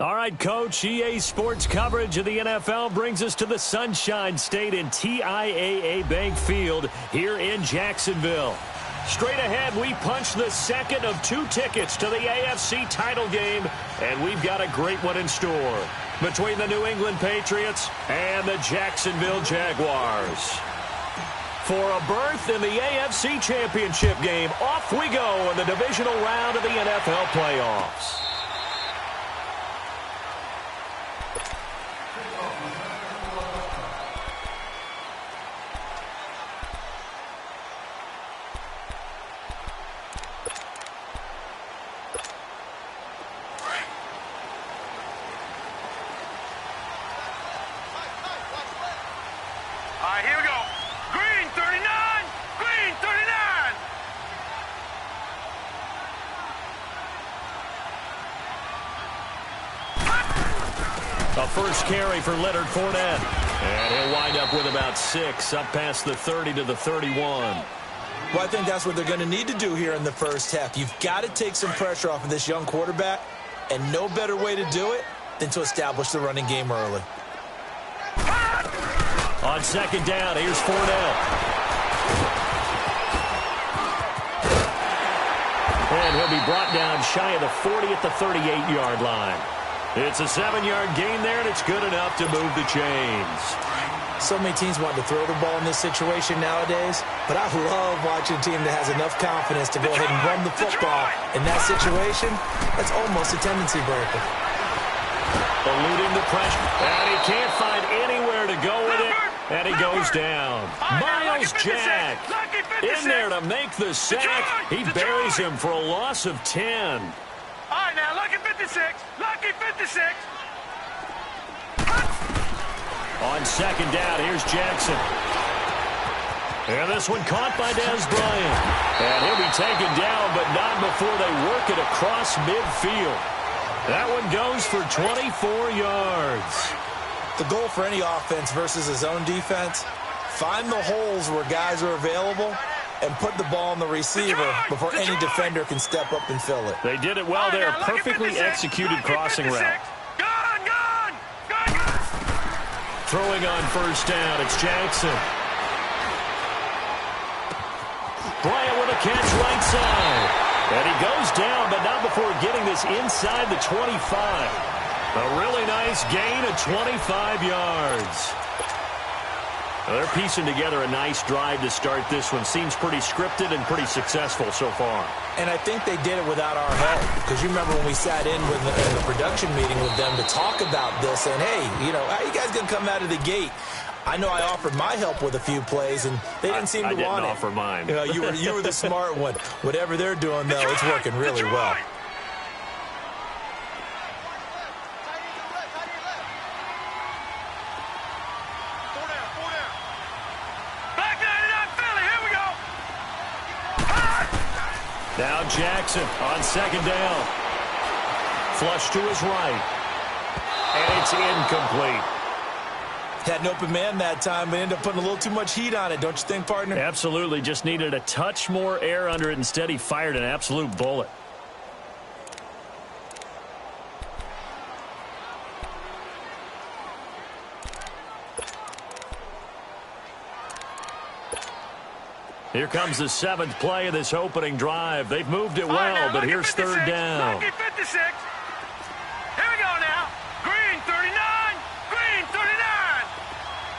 All right, Coach, EA Sports coverage of the NFL brings us to the Sunshine State in TIAA Bank Field here in Jacksonville. Straight ahead, we punch the second of 2 tickets to the AFC title game, and we've got a great one in store between the New England Patriots and the Jacksonville Jaguars. For a berth in the AFC Championship game, off we go in the divisional round of the NFL playoffs. Here we go. Green 39! Green 39! A first carry for Leonard Fournette. And he'll wind up with about 6, up past the 30 to the 31. Well, I think that's what they're going to need to do here in the first half. You've got to take some pressure off of this young quarterback, and no better way to do it than to establish the running game early. On second down, here's Fournette. And he'll be brought down shy of the 40 at the 38-yard line. It's a 7-yard gain there, and it's good enough to move the chains. So many teams want to throw the ball in this situation nowadays, but I love watching a team that has enough confidence to go ahead and run the football. In that situation, that's almost a tendency breaker. Eluding the pressure, and he can't find anywhere to go with it. And he goes down. Miles Jack in there to make the sack. He buries him for a loss of 10. All right, now, lucky 56. Lucky 56. On second down, here's Jackson. And this one caught by Dez Bryant. And he'll be taken down, but not before they work it across midfield. That one goes for 24 yards. The goal for any offense versus a zone defense, find the holes where guys are available and put the ball on the receiver before any defender can step up and fill it. They did it well there. Perfectly executed crossing route. Gone! Throwing on first down, it's Jackson. Bryant with a catch right side. And he goes down, but not before getting this inside the 25. A really nice gain of 25 yards. They're piecing together a nice drive to start this one. Seems pretty scripted and pretty successful so far. And I think they did it without our help. Because you remember when we sat in with the production meeting with them to talk about this, and hey, how you guys going to come out of the gate? I know I offered my help with a few plays, and they didn't seem to want it. I didn't offer mine. You were the smart one. Whatever they're doing, though, it's working really well. Now Jackson on second down. Flush to his right. And it's incomplete. Had an open man that time, but ended up putting a little too much heat on it, don't you think, partner? Absolutely. Just needed a touch more air under it. Instead, he fired an absolute bullet. Here comes the 7th play of this opening drive. They've moved it well, but here's third down. Lucky 56. Here we go now. Green 39. Green 39.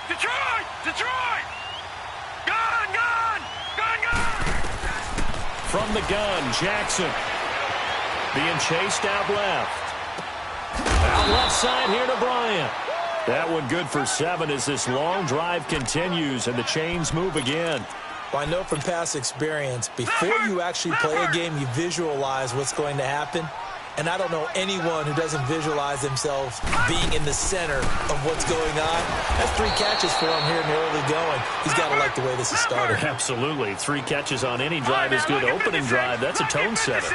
Detroit. Gone. From the gun, Jackson. Being chased out left. Out left side here to Bryant. That one good for 7 as this long drive continues and the chains move again. Well, I know from past experience, before you actually play a game, you visualize what's going to happen. And I don't know anyone who doesn't visualize themselves being in the center of what's going on. That's 3 catches for him here in the early going. He's got to like the way this is started. Absolutely. 3 catches on any drive is good. Opening drive, that's a tone setter.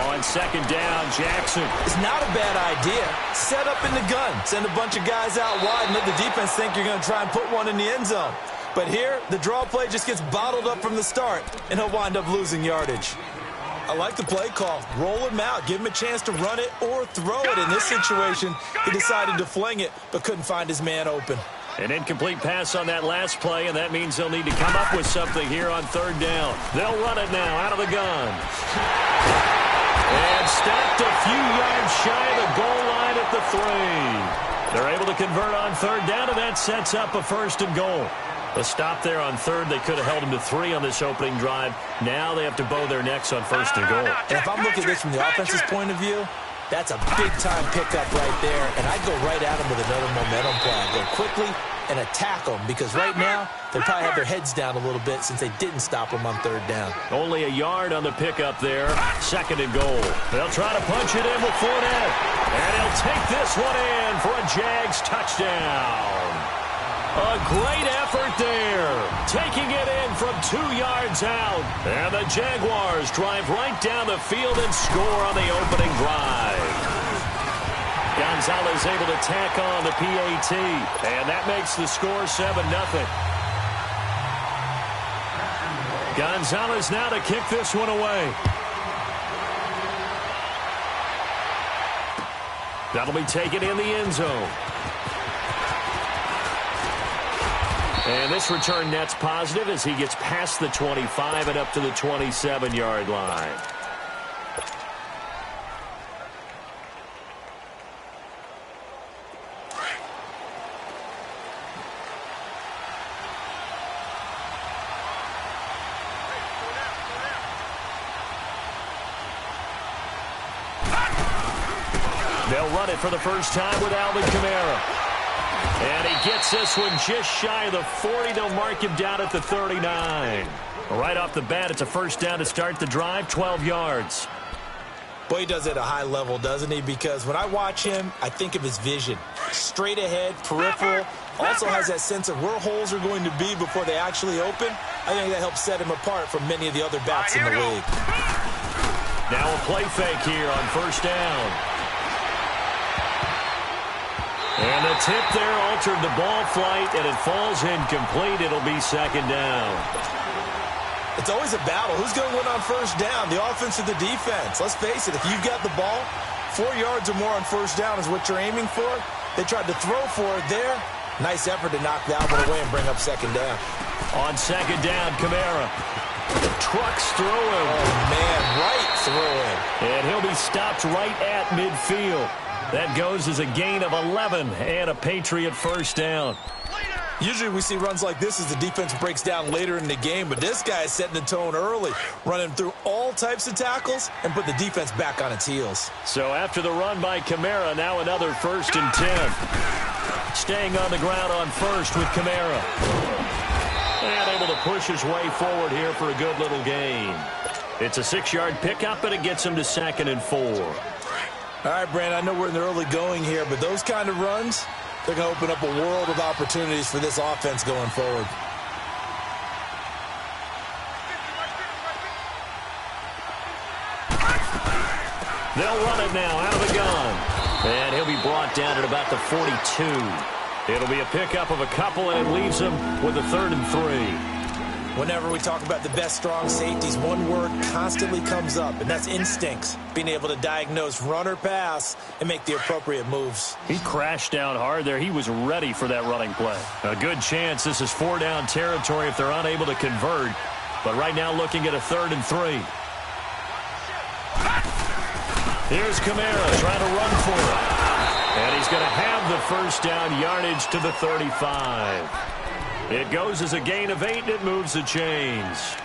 On second down, Jackson. It's not a bad idea. Set up in the gun. Send a bunch of guys out wide and let the defense think you're going to try and put one in the end zone. But here, the draw play just gets bottled up from the start, and he'll wind up losing yardage. I like the play call. Roll him out. Give him a chance to run it or throw it. In this situation, he decided to fling it, but couldn't find his man open. An incomplete pass on that last play, and that means they'll need to come up with something here on third down. They'll run it now out of the gun. And stopped a few yards shy of the goal line at the 3. They're able to convert on third down, and that sets up a first and goal. A stop there on third. They could have held him to 3 on this opening drive. Now they have to bow their necks on first and goal. And if I'm looking at this from the offense's point of view, that's a big-time pickup right there, and I'd go right at him with another momentum play. I'd go quickly and attack them, because right now they probably have their heads down a little bit since they didn't stop them on third down. Only a yard on the pickup there. Second and goal. They'll try to punch it in with Fournette, and he'll take this one in for a Jags touchdown. A great effort there, taking it in from 2 yards out. And the Jaguars drive right down the field and score on the opening drive. Gonzalez able to tack on the PAT, and that makes the score 7-0. Gonzalez now to kick this one away. That'll be taken in the end zone. And this return net's positive as he gets past the 25 and up to the 27-yard line. They'll run it for the first time with Alvin Kamara. And he gets this one just shy of the 40. They'll mark him down at the 39. Right off the bat, it's a first down to start the drive, 12 yards. Boy, he does it at a high level, doesn't he? Because when I watch him, I think of his vision. Straight ahead, peripheral. Also has that sense of where holes are going to be before they actually open. I think that helps set him apart from many of the other backs in the league. Now a play fake here on first down. And the tip there altered the ball flight, and it falls incomplete. It'll be second down. It's always a battle. Who's going to win on first down, the offense or the defense? Let's face it, if you've got the ball, 4 yards or more on first down is what you're aiming for. They tried to throw for it there. Nice effort to knock that one away and bring up second down. On second down, Kamara. Trucks through him. Oh, man, right through him. And he'll be stopped right at midfield. That goes as a gain of 11 and a Patriot first down. Usually we see runs like this as the defense breaks down later in the game, but this guy is setting the tone early, running through all types of tackles and put the defense back on its heels. So after the run by Kamara, now another 1st and 10. Staying on the ground on first with Kamara. And able to push his way forward here for a good little gain. It's a 6-yard pickup, and it gets him to 2nd and 4. All right, Brandon, I know we're in the early going here, but those kind of runs, they're going to open up a world of opportunities for this offense going forward. They'll run it now out of the gun. And he'll be brought down at about the 42. It'll be a pickup of a couple, and it leaves him with a 3rd and 3. Whenever we talk about the best strong safeties, one word constantly comes up, and that's instincts. Being able to diagnose run or pass and make the appropriate moves. He crashed down hard there. He was ready for that running play. A good chance this is 4-down territory if they're unable to convert. But right now looking at a 3rd and 3. Here's Kamara trying to run for it. And he's going to have the first down yardage to the 35. It goes as a gain of 8, and it moves the chains.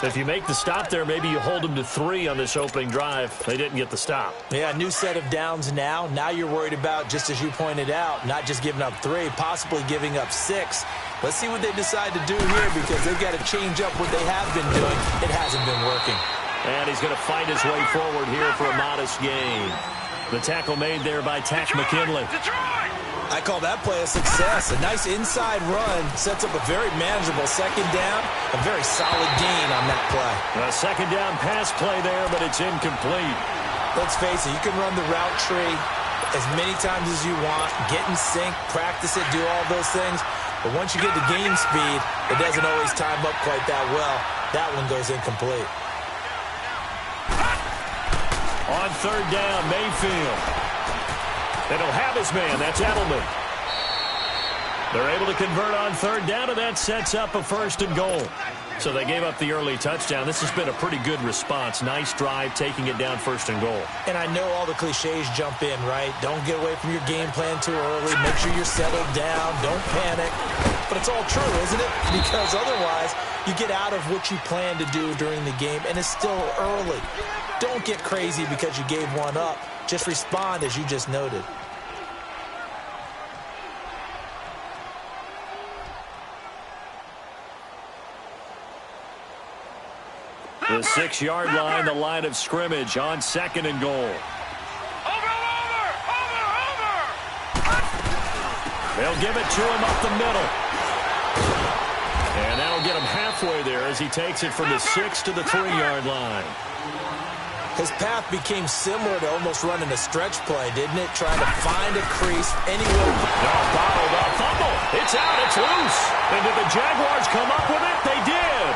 If you make the stop there, maybe you hold them to 3 on this opening drive. They didn't get the stop. Yeah, new set of downs now. Now you're worried about, just as you pointed out, not just giving up 3, possibly giving up 6. Let's see what they decide to do here, because they've got to change up what they have been doing. It hasn't been working. And he's going to fight his way forward here for a modest gain. The tackle made there by Tack McKinley. I call that play a success. A nice inside run sets up a very manageable second down. A very solid gain on that play. A second down pass play there, but it's incomplete. Let's face it, you can run the route tree as many times as you want, get in sync, practice it, do all those things. But once you get to game speed, it doesn't always time up quite that well. That one goes incomplete. On third down, Mayfield. And he'll have his man. That's Edelman. They're able to convert on third down, and that sets up a 1st and goal. So they gave up the early touchdown. This has been a pretty good response. Nice drive, taking it down 1st and goal. And I know all the cliches jump in, right? Don't get away from your game plan too early. Make sure you're settled down. Don't panic. But it's all true, isn't it? Because otherwise, you get out of what you plan to do during the game, and it's still early. Don't get crazy because you gave one up. Just respond as you just noted. The 6-yard line, the line of scrimmage on 2nd and goal. Over! They'll give it to him up the middle. And that'll get him halfway there as he takes it from the 6 to the 3-yard line. His path became similar to almost running a stretch play, didn't it? Trying to find a crease anywhere. Bottled up, fumble. It's out, it's loose. And did the Jaguars come up with it? They did.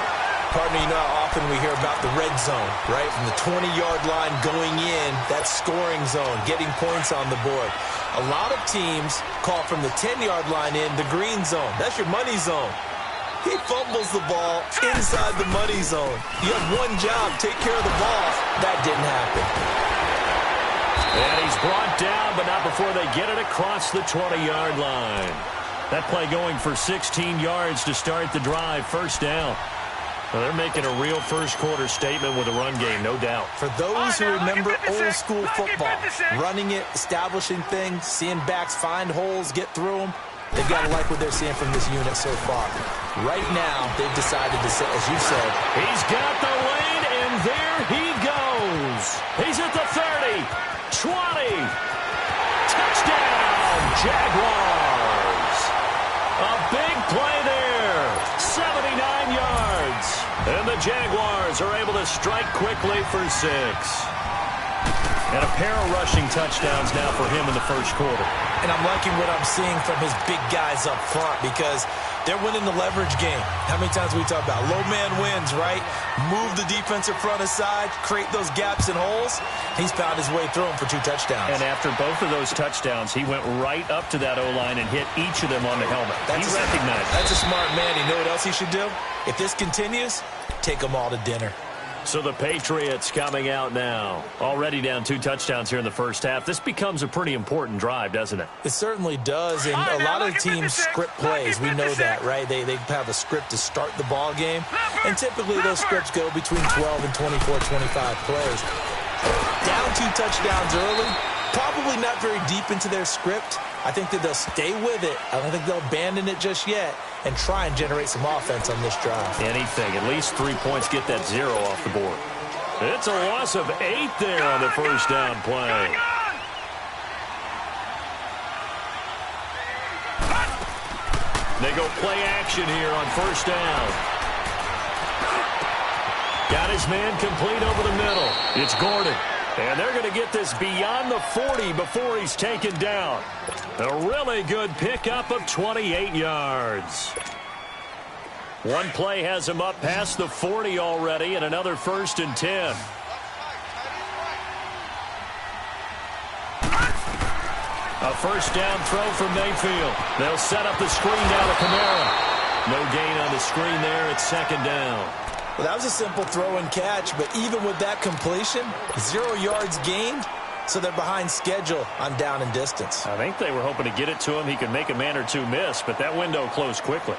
Partner, you know how often we hear about the red zone, right? From the 20-yard line going in, that scoring zone, getting points on the board. A lot of teams call from the 10-yard line in the green zone. That's your money zone. He fumbles the ball inside the money zone. You have one job, take care of the ball. That didn't happen. And he's brought down, but not before they get it across the 20-yard line. That play going for 16 yards to start the drive, 1st down. Well, they're making a real first-quarter statement with a run game, no doubt. For those who remember old-school football, running it, establishing things, seeing backs find holes, get through them, they've got to like what they're seeing from this unit so far. Right now, they've decided to say, as you said, he's got the lane, and there he goes. He's at the 30, 20. Touchdown, Jaguars. A big play there, 79 yards. And the Jaguars are able to strike quickly for 6. And a pair of rushing touchdowns now for him in the 1st quarter. And I'm liking what I'm seeing from his big guys up front because they're winning the leverage game. How many times we talk about low man wins, right? Move the defensive front aside, create those gaps and holes. He's found his way through them for 2 touchdowns. And after both of those touchdowns, he went right up to that O-line and hit each of them on the helmet. He recognized it. That's a smart man. You know what else he should do? If this continues, take them all to dinner. So the Patriots coming out now. Already down 2 touchdowns here in the 1st half. This becomes a pretty important drive, doesn't it? It certainly does, and a lot of teams script plays. We know that, right? They have a script to start the ball game, and typically those scripts go between 12 and 24, 25 plays. Down 2 touchdowns early, probably not very deep into their script. I think that they'll stay with it. I don't think they'll abandon it just yet and try and generate some offense on this drive. Anything. At least 3 points, get that 0 off the board. It's a loss of 8 there on the 1st down play. They go play action here on 1st down. Got his man complete over the middle. It's Gordon. And they're going to get this beyond the 40 before he's taken down. A really good pickup of 28 yards. One play has him up past the 40 already, and another 1st and 10. A 1st down throw from Mayfield. They'll set up the screen down to Kamara. No gain on the screen there. It's 2nd down. Well, that was a simple throw and catch, but even with that completion, 0 yards gained, so they're behind schedule on down and distance. I think they were hoping to get it to him. He could make a man or 2 miss, but that window closed quickly.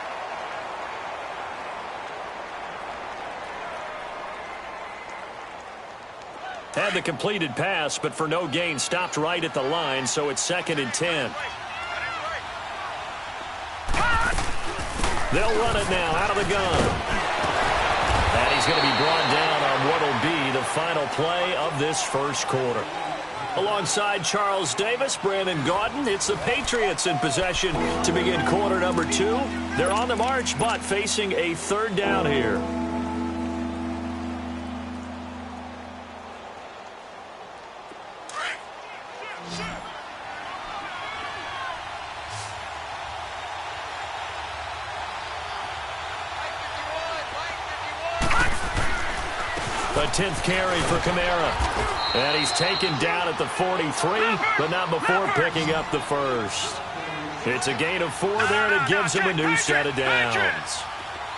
Had the completed pass, but for no gain, stopped right at the line, so it's 2nd and 10. They'll run it now out of the gun. And he's going to be brought down on what will be the final play of this 1st quarter. Alongside Charles Davis, Brandon Gaudin, it's the Patriots in possession to begin quarter number 2. They're on the march, but facing a 3rd down here. A 10th carry for Kamara. And he's taken down at the 43, but not before picking up the first. It's a gain of 4 there, and it gives him a new set of downs.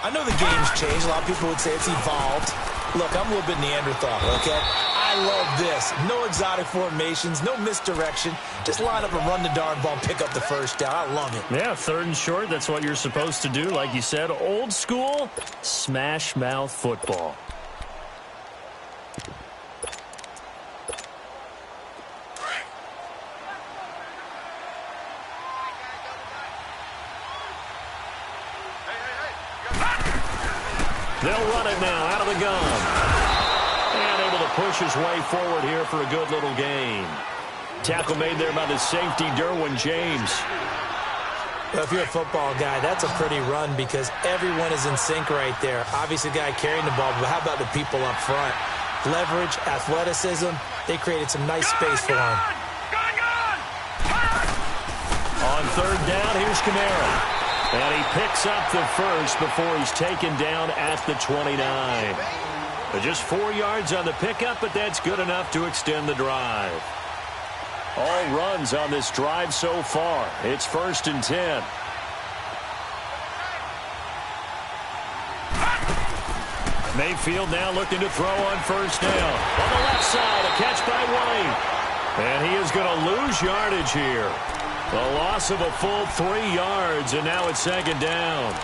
I know the game's changed. A lot of people would say it's evolved. Look, I'm a little bit Neanderthal, okay? I love this. No exotic formations, no misdirection. Just line up and run the darn ball and pick up the first down. I love it. Yeah, 3rd and short, that's what you're supposed to do. Like you said, old school, smash mouth football. They'll run it now out of the gun. And able to push his way forward here for a good little gain. Tackle made there by the safety, Derwin James. Well, if you're a football guy, that's a pretty run because everyone is in sync right there. Obviously, the guy carrying the ball, but how about the people up front? Leverage, athleticism, they created some nice space for him. On 3rd down, here's Kamara. And he picks up the first before he's taken down at the 29. Just 4 yards on the pickup, but that's good enough to extend the drive. All runs on this drive so far. It's 1st and 10. Mayfield now looking to throw on 1st down. On the left side, a catch by White. And he is going to lose yardage here. A loss of a full 3 yards, and now it's 2nd down.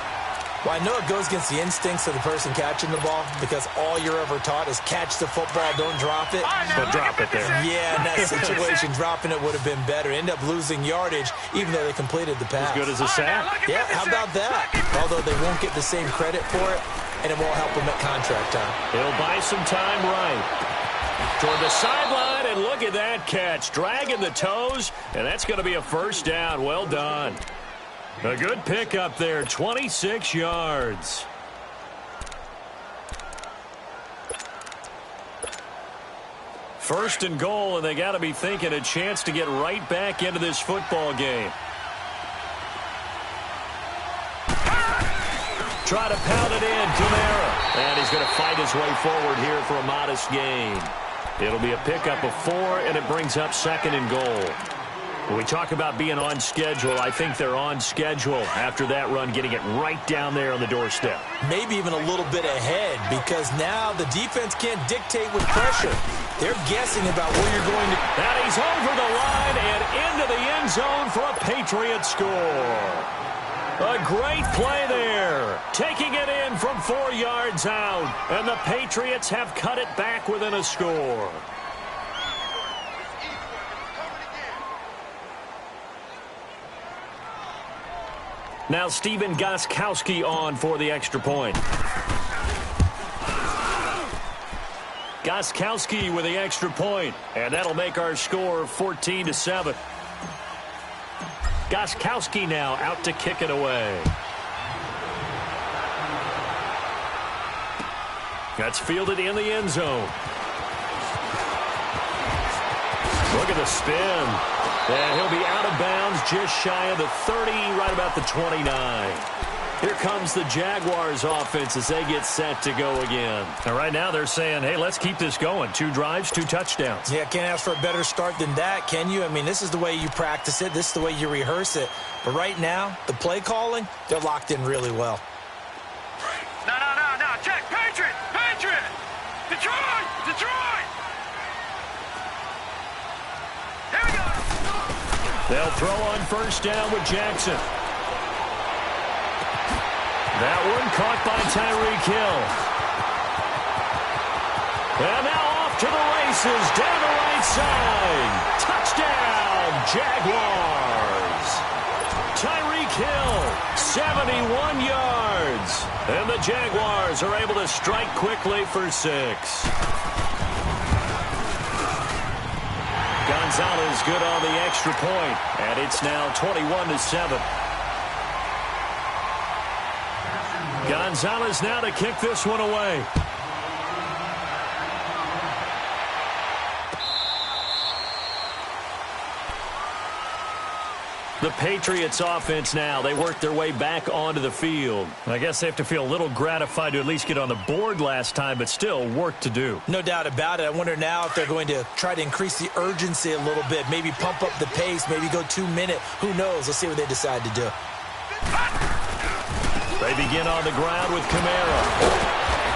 Well, I know it goes against the instincts of the person catching the ball because all you're ever taught is catch the football, don't drop it. But drop it there. Yeah, in that situation, dropping it would have been better. End up losing yardage, even though they completed the pass. As good as a sack. Yeah, how about that? Although they won't get the same credit for it, and it won't help them at contract time. He'll buy some time right. Toward the sideline, and look at that catch. Dragging the toes, and that's going to be a 1st down. Well done. A good pickup there, 26 yards. First and goal, and they got to be thinking a chance to get right back into this football game. Try to pound it in, Kamara. And he's going to fight his way forward here for a modest gain. It'll be a pickup of 4, and it brings up 2nd and goal. When we talk about being on schedule, I think they're on schedule after that run, getting it right down there on the doorstep. Maybe even a little bit ahead because now the defense can't dictate with pressure. They're guessing about where you're going to. And he's over the line and into the end zone for a Patriot score. A great play there, taking it in from 4 yards out, and the Patriots have cut it back within a score. Now Stephen Gostkowski on for the extra point. Gostkowski with the extra point, and that'll make our score 14-7. Gostkowski now out to kick it away. That's fielded in the end zone. Look at the spin. And he'll be out of bounds just shy of the 30, right about the 29. Here comes the Jaguars offense as they get set to go again. And right now they're saying, hey, let's keep this going. 2 drives, 2 touchdowns. Yeah, can't ask for a better start than that, can you? I mean, this is the way you practice it. This is the way you rehearse it. But right now, the play calling, they're locked in really well. No. Check. Patriot. Detroit. Here we go. They'll throw on 1st down with Jackson. That one caught by Tyreek Hill. And now off to the races down the right side. Touchdown, Jaguars. Tyreek Hill, 71 yards. And the Jaguars are able to strike quickly for 6. Gonzalez good on the extra point, and it's now 21-7. Gonzalez now to kick this one away. The Patriots offense now. They work their way back onto the field. I guess they have to feel a little gratified to at least get on the board last time, but still work to do. No doubt about it. I wonder now if they're going to try to increase the urgency a little bit, maybe pump up the pace, maybe go 2-minute. Who knows? Let's see what they decide to do. They begin on the ground with Kamara.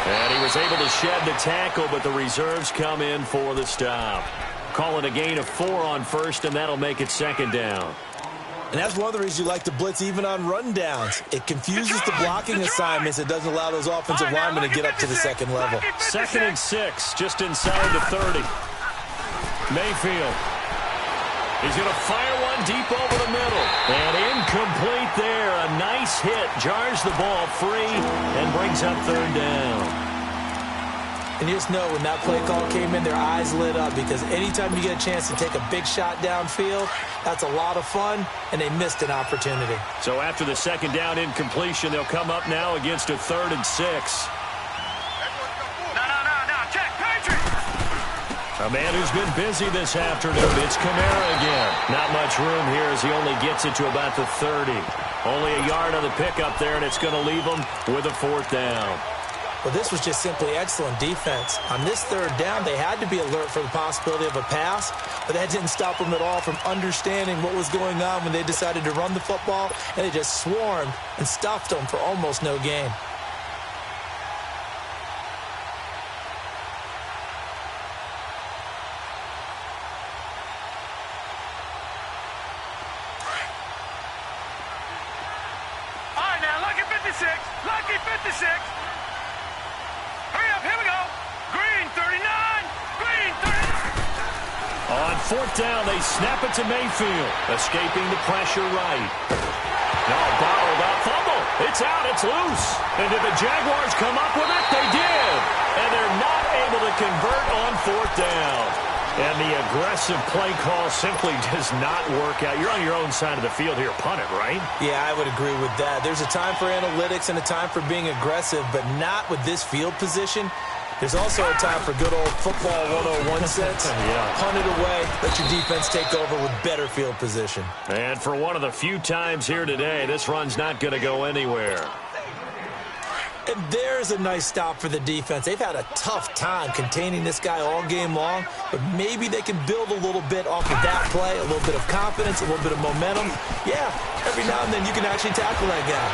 And he was able to shed the tackle, but the reserves come in for the stop. Call it a gain of 4 on first, and that'll make it second down. And that's one of the reasons you like to blitz even on rundowns. It confuses the blocking assignments. It doesn't allow those offensive linemen to get up to the second level. 2nd and 6, just inside the 30. Mayfield. He's going to fire one deep over the middle. And incomplete there. A nice hit. Jars the ball free and brings up 3rd down. And you just know when that play call came in, their eyes lit up, because anytime you get a chance to take a big shot downfield, that's a lot of fun, and they missed an opportunity. So after the 2nd down incompletion, they'll come up now against a 3rd and 6. No, check, Patriot! A man who's been busy this afternoon. It's Kamara again. Not much room here as he only gets it to about the 30. Only a yard on the pickup there, and it's going to leave him with a 4th down. Well, this was just simply excellent defense. On this 3rd down, they had to be alert for the possibility of a pass, but that didn't stop them at all from understanding what was going on when they decided to run the football, and they just swarmed and stuffed them for almost no gain. All right, now, lucky 56. Lucky 56. Hurry up, here we go. Green 39. Green 39. On 4th down, they snap it to Mayfield. Escaping the pressure right. No, bottled up. Fumble. It's out. It's loose. And did the Jaguars come up with it? They did. And they're not able to convert on 4th down. And the aggressive play call simply does not work out. You're on your own side of the field here. Punt it, right? Yeah, I would agree with that. There's a time for analytics and a time for being aggressive, but not with this field position. There's also a time for good old football 101 sense. Yeah. Punt it away. Let your defense take over with better field position. And for one of the few times here today, this run's not going to go anywhere. And there's a nice stop for the defense. They've had a tough time containing this guy all game long, but maybe they can build a little bit off of that play, a little bit of confidence, a little bit of momentum. Yeah, every now and then you can actually tackle that guy.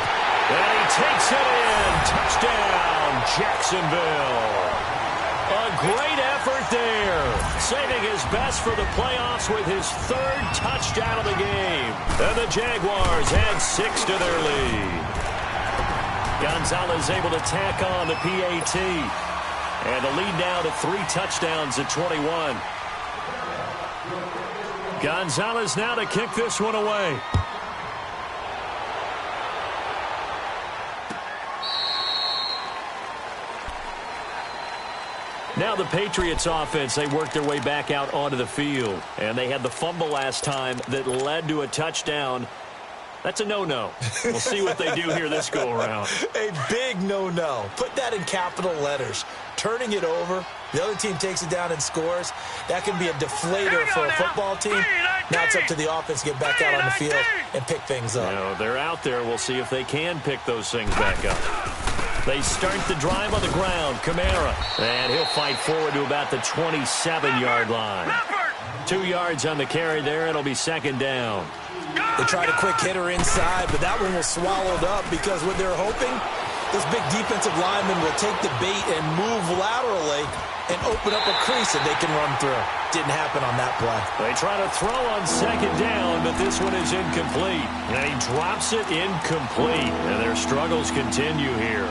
And he takes it in. Touchdown, Jacksonville. A great effort there. Saving his best for the playoffs with his 3rd touchdown of the game. And the Jaguars add 6 to their lead. Gonzalez able to tack on the PAT. And the lead now to 3 touchdowns at 21. Gonzalez now to kick this one away. Now the Patriots offense, they worked their way back out onto the field. And they had the fumble last time that led to a touchdown. That's a no-no. We'll see what they do here this go-around. A big no-no. Put that in capital letters. Turning it over, the other team takes it down and scores. That can be a deflator for a football team. Now it's up to the offense to get back out on the field and pick things up. No, they're out there. We'll see if they can pick those things back up. They start the drive on the ground. Kamara. And he'll fight forward to about the 27-yard line. 2 yards on the carry there. It'll be 2nd down. They tried a quick hitter inside, but that one was swallowed up because what they're hoping, those big defensive linemen will take the bait and move laterally and open up a crease that they can run through. Didn't happen on that play. They try to throw on 2nd down, but this one is incomplete. And he drops it incomplete. And their struggles continue here.